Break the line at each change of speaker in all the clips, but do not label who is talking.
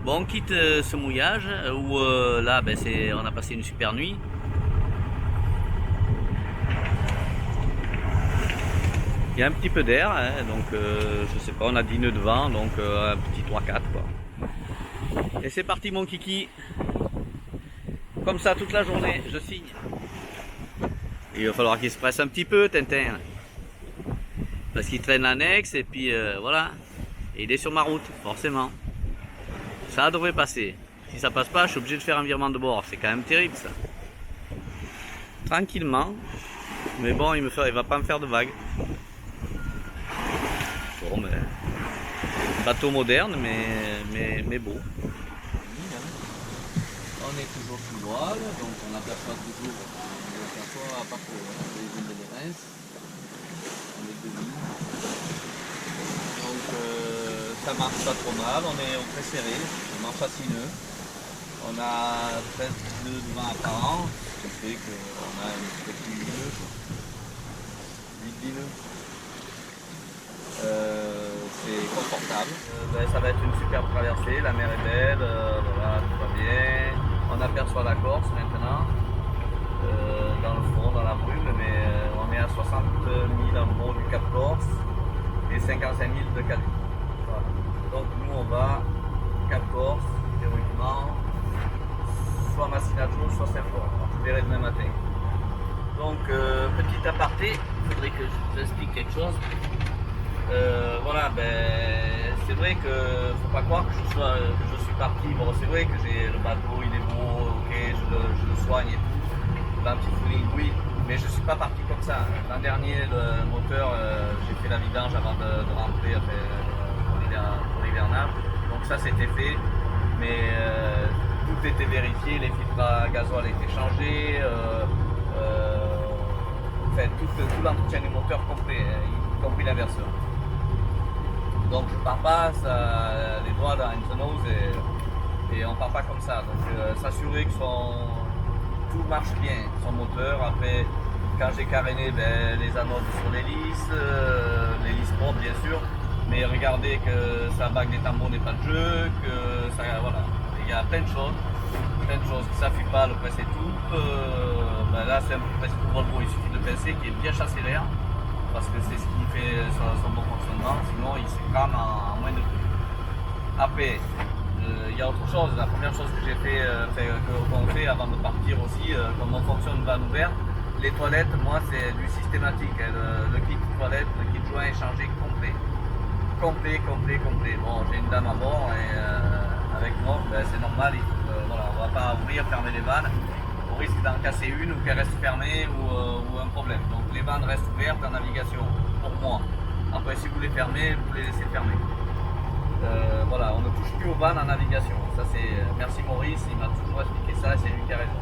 Bon, on quitte ce mouillage où là, ben, on a passé une super nuit. Il y a un petit peu d'air, hein, donc je sais pas, on a 10 nœuds de vent, donc un petit 3-4 quoi. Et c'est parti mon kiki. Comme ça toute la journée, je signe. Il va falloir qu'il se presse un petit peu, Tintin. Parce qu'il traîne l'annexe et puis voilà. Et il est sur ma route, forcément. Ça devrait passer. Si ça passe pas, je suis obligé de faire un virement de bord. C'est quand même terrible ça. Tranquillement. Mais bon, il va pas me faire de vagues. Bon, mais bateau moderne, mais beau. On est toujours sous voile, donc on aperçoit toujours, à part pour les îles de l'Érins, on est demi. Donc ça marche pas trop mal, on est au très serré, on marche à 6 nœuds. On a 13 nœuds de vent apparent, ce qui fait qu'on a un petit nœud, 8-10 nœuds. C'est confortable. Ça va être une superbe traversée, la mer est belle, voilà, tout va bien. On aperçoit la Corse maintenant, dans le fond, dans la brume, mais on est à 60 000 en haut du Cap Corse et 55 000 de Cadiz. Voilà. Donc nous on va Cap Corse, théoriquement, soit Massinatro, soit Saint-Florent. Je verrai demain matin. Donc petit aparté, il faudrait que je vous explique quelque chose. Voilà, ben, c'est vrai que faut pas croire que je suis parti. Bon, c'est vrai que j'ai le bateau, il est beau, ok, je le soigne et tout, l'anti-fouling, oui, mais je suis pas parti comme ça. L'an dernier, le moteur, j'ai fait la vidange avant de rentrer pour l'hivernage, donc ça c'était fait, mais tout était vérifié, les filtres à gasoil étaient changés, tout l'entretien du moteur complet, y compris l'inverseur. Donc je pars pas les doigts dans une nose et on part pas comme ça. Donc s'assurer que tout marche bien, son moteur. Après, quand j'ai caréné, ben, les anodes sur l'hélice propre bien sûr, mais regardez que sa bague des tambours n'est pas de jeu, que ça, voilà. Il y a plein de choses qui ne s'affuient pas, le pince et tout. Ben là c'est un peu presque tout Volvo, il suffit de pincer qui est bien chassé l'air. Parce que c'est ce qui fait son bon fonctionnement, sinon il se crame en moins de temps. Après, il y a autre chose, la première chose que j'ai fait, qu'on fait avant de partir aussi, comme on fonctionne van ouvert, les toilettes, moi c'est du systématique, hein, le kit toilette, le kit joint est changé complet. Complet. Bon, j'ai une dame à bord et avec moi, ben, c'est normal, voilà, on va pas ouvrir, fermer les vannes. On risque d'en casser une ou qu'elle reste fermée ou un problème. Donc les vannes restent ouvertes en navigation, pour moi. Après si vous les fermez, vous les laissez fermer. Voilà, on ne touche plus aux vannes en navigation. Ça c'est. Merci Maurice, il m'a toujours expliqué ça et c'est lui qui a raison.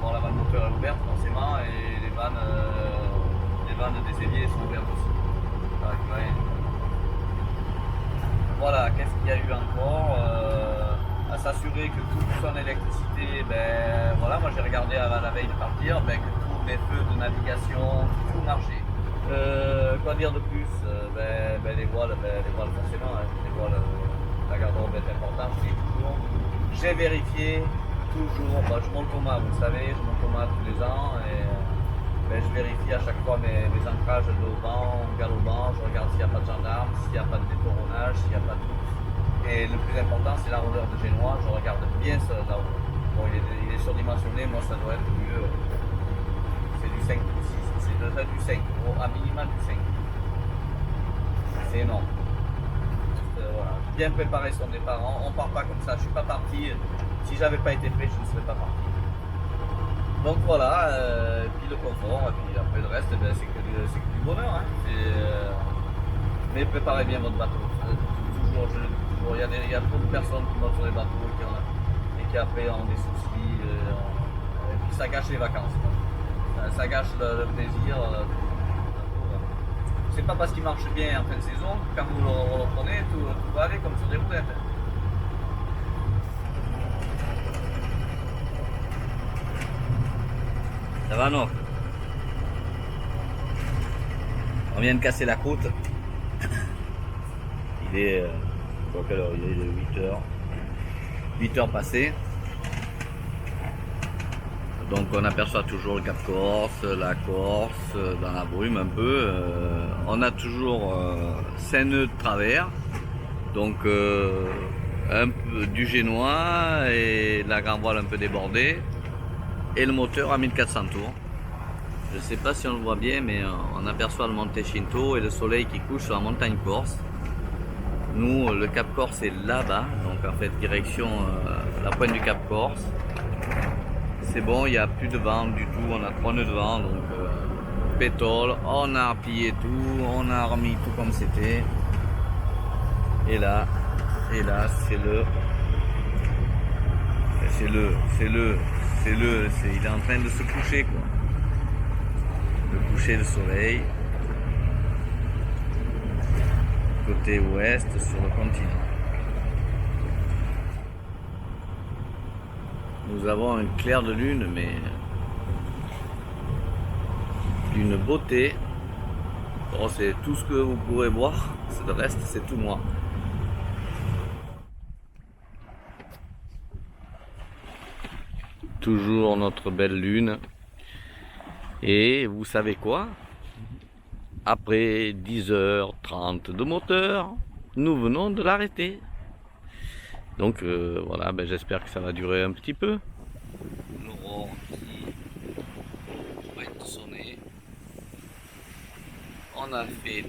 Bon, la vanne moteur est ouverte forcément et les vannes des éviers sont ouvertes aussi. Voilà, qu'est-ce qu'il y a eu encore à s'assurer que toute son électricité, ben voilà, moi j'ai regardé à la veille de partir, ben, que tous mes feux de navigation, tout marchait. Quoi dire de plus, les voiles forcément, hein, les voiles, la garde-robe est importante, je dis toujours. J'ai vérifié toujours, je monte au mât, vous le savez, je monte au mât tous les ans et je vérifie à chaque fois mes ancrages de vent, galopant, je regarde s'il n'y a pas de gendarme, s'il n'y a pas de détournage, s'il n'y a pas de tout. Et le plus important, c'est la rouleur de Génois. Je regarde bien ça là-haut. Bon, il est surdimensionné, moi ça doit être mieux. C'est du 5 ou 6, c'est du 5, à minimum du 5. C'est énorme. Voilà. Bien préparer son départ. On part pas comme ça. Je suis pas parti. Si j'avais pas été prêt, je ne serais pas parti. Donc voilà, et puis le confort, et puis après le reste, ben, c'est que du bonheur. Hein. Mais préparez bien votre bateau. Toujours, il y a trop de personnes qui montent sur les bateaux et qui après ont des soucis, et puis ça gâche les vacances. Ça gâche le plaisir. C'est pas parce qu'il marche bien en fin de saison que quand vous le reprenez, tout va aller comme sur des roulettes. Ça va non? On vient de casser la croûte. Il est quoi, quelle heure il est? 8 heures. 8 heures passées. Donc on aperçoit toujours le Cap Corse, la Corse, dans la brume un peu. On a toujours 5 nœuds de travers. Donc un peu du génois et la grand voile un peu débordée. Et le moteur à 1400 tours. Je ne sais pas si on le voit bien, mais on aperçoit le Monte Cinto et le soleil qui couche sur la montagne corse. Nous, le Cap Corse est là-bas, donc en fait direction la pointe du Cap Corse. C'est bon, il n'y a plus de vent du tout, on a 3 nœuds de vent, donc pétole, on a replié tout, on a remis tout comme c'était. Et là, il est en train de se coucher, quoi. Le coucher de soleil, côté ouest sur le continent. Nous avons un clair de lune, mais d'une beauté. Bon, c'est tout ce que vous pourrez voir, le reste c'est tout noir. Toujours notre belle lune. Et vous savez quoi? Après 10h30 de moteur, nous venons de l'arrêter. Donc voilà, ben, j'espère que ça va durer un petit peu. L'aurore qui va être sonnée. On a fait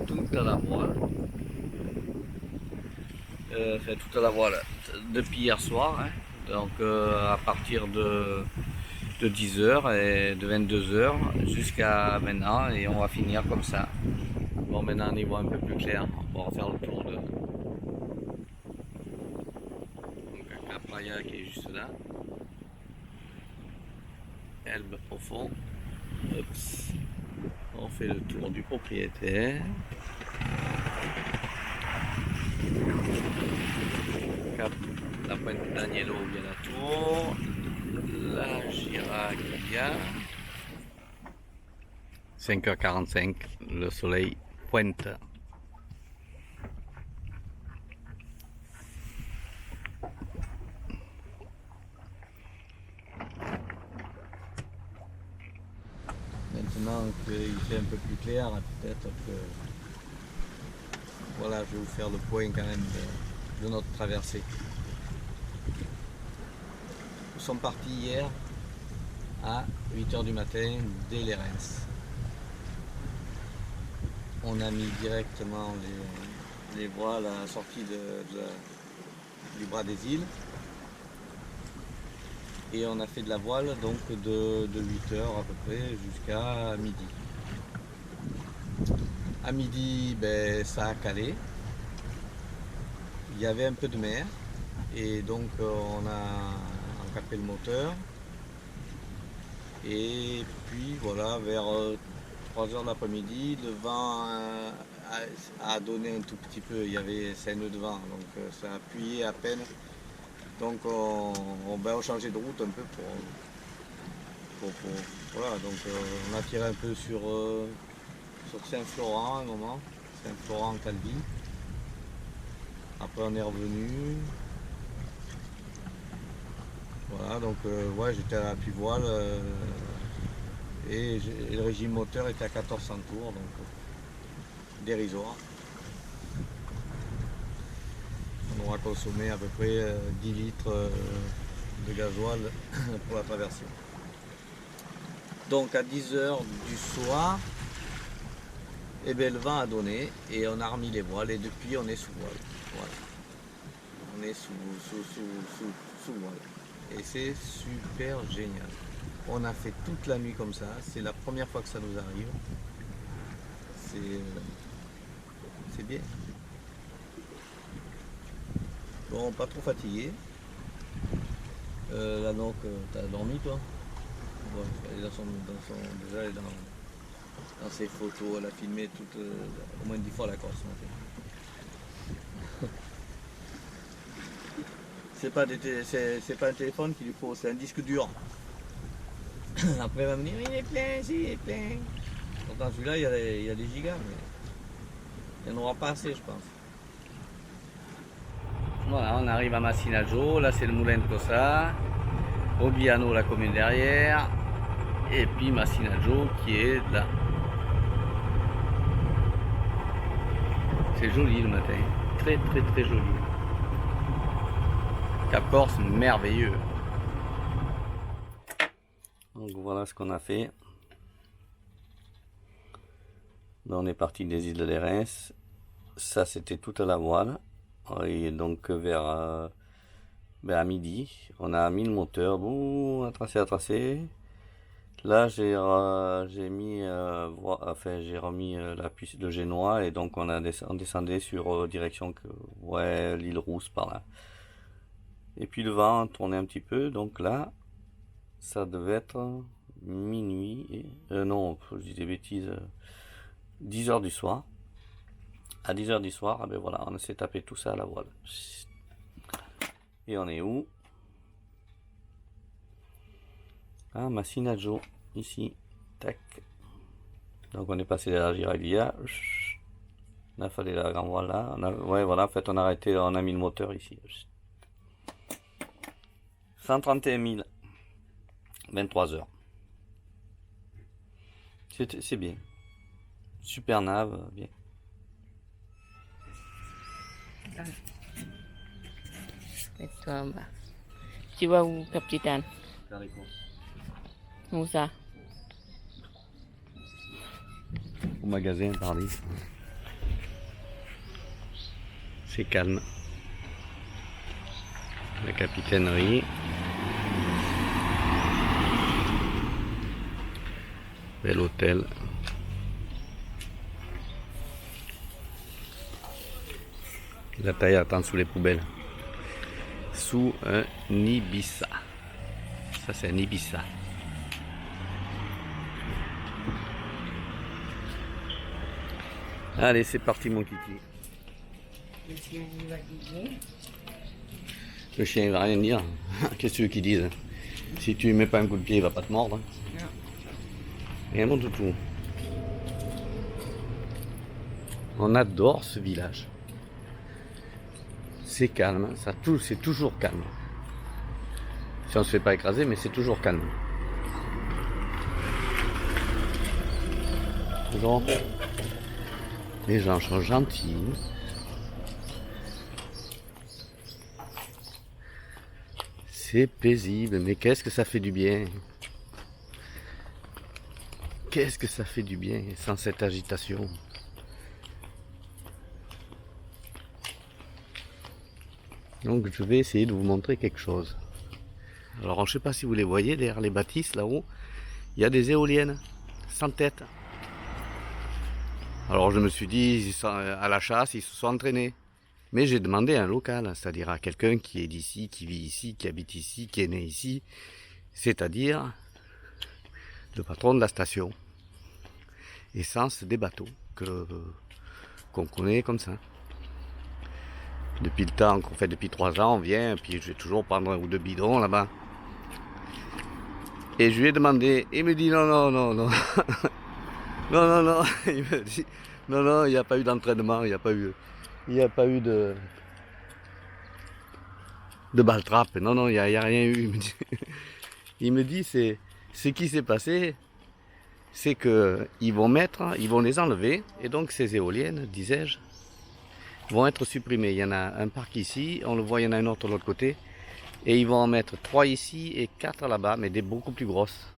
toute la voile. Toute la voile depuis hier soir. Hein. Donc à partir de 10h et de 22h jusqu'à maintenant, et on va finir comme ça. Bon, maintenant on y voit un peu plus clair, on va refaire le tour de la playa qui est juste là. Elbe au fond. Oups. On fait le tour du propriétaire. Cap, la pointe d'Agnello, il y a la tour. La Girac, 5h45, le soleil pointe. Maintenant qu'il fait un peu plus clair, peut-être que voilà, je vais vous faire le point quand même de notre traversée. Nous sommes partis hier à 8h du matin dès les Reims. On a mis directement les voiles à la sortie du bras des îles. Et on a fait de la voile donc de 8h à peu près jusqu'à midi. À midi, ben, ça a calé. Il y avait un peu de mer. Et donc on a encapé le moteur. Et puis voilà, vers 3h de l'après-midi, le vent a donné un tout petit peu. Il y avait 5 nœuds de vent, donc ça a appuyé à peine. Donc on changeait de route un peu voilà, donc on a tiré un peu sur Saint-Florent à un moment, Saint-Florent-Calvi. Après on est revenu. Voilà, donc ouais, j'étais à l'appui voile et le régime moteur était à 1400 tours, donc dérisoire. On aura consommé à peu près 10 litres de gasoil pour la traversée. Donc à 10h du soir, eh bien, le vent a donné et on a remis les voiles et depuis on est sous voile. Voilà. On est sous voile. Et c'est super génial. On a fait toute la nuit comme ça. C'est la première fois que ça nous arrive. C'est bien. Bon, pas trop fatigué. Là donc, t'as dormi toi? Bon, elle est déjà elle est dans ses photos. Elle a filmé au moins 10 fois la Corse. C'est pas un téléphone qu'il lui faut, c'est un disque dur. Après il va me dire il est plein, il est plein. Pourtant celui-là il y a des gigas, mais Il n'y en aura pas assez, je pense. Voilà, on arrive à Massinaggiò. Là, c'est le moulin de Tossa. Obiano, la commune derrière. Et puis Massinaggiò qui est là. C'est joli le matin. Très, très, très joli. Cap Corse, merveilleux. Donc voilà ce qu'on a fait. Là, on est parti des îles de l'Érins. Ça, c'était toute la voile. Et donc vers à midi, on a mis le moteur. Bon, à tracer. Là, j'ai remis la puce de génois et donc on descendait sur direction l'île Rousse par là. Et puis le vent tournait un petit peu, donc là, ça devait être minuit. Non, je dis des bêtises. 10 h du soir. À 10 h du soir, ah ben voilà, on s'est tapé tout ça à la voile. Et on est où? Ah, Massinaggiò, ici. Tac. Donc on est passé de la Giraglia. On a fallu la grande voile là. Ouais, voilà, en fait, on a arrêté, on a mis le moteur ici. 131 000. 23 heures. C'est bien. Super nave, bien.
Mets-toi en bas. Tu vas où, capitaine?
Faire les courses.
Où ça?
Au magasin, parler. C'est calme. La capitainerie. Bel hôtel. La taille attend sous les poubelles. Sous un Ibiza. Ça, c'est un Ibiza. Allez, c'est parti, mon kiki.
Le chien, il va dire.
Le chien, il va rien dire. Qu'est-ce que tu veux qu'il dise? Si tu lui mets pas un coup de pied, il va pas te mordre.
Non.
Et mon toutou. On adore ce village. C'est calme, c'est toujours calme. Si on se fait pas écraser, mais c'est toujours calme. Toujours. Les gens sont gentils. C'est paisible, mais qu'est-ce que ça fait du bien. Qu'est-ce que ça fait du bien sans cette agitation. Donc je vais essayer de vous montrer quelque chose. Alors je ne sais pas si vous les voyez derrière les bâtisses là-haut, il y a des éoliennes sans tête. Alors je me suis dit, ils sont à la chasse, ils se sont entraînés. Mais j'ai demandé à un local, c'est-à-dire à quelqu'un qui est d'ici, qui vit ici, qui habite ici, qui est né ici, c'est-à-dire le patron de la station. Essence des bateaux qu'on connaît comme ça. Depuis le temps qu'on fait, depuis 3 ans, on vient, puis je vais toujours prendre un ou deux bidons là-bas. Et je lui ai demandé, il me dit non, non, non, non. Non, non, non, il me dit, non, non, il n'y a pas eu d'entraînement, il n'y a pas eu de balle-trappe, non, non, il n'y a rien eu. Il me dit, c'est ce qui s'est passé, c'est que ils vont les enlever, et donc ces éoliennes, disais-je, vont être supprimées. Il y en a un parc ici, on le voit, il y en a un autre de l'autre côté, et ils vont en mettre 3 ici et 4 là-bas, mais des beaucoup plus grosses.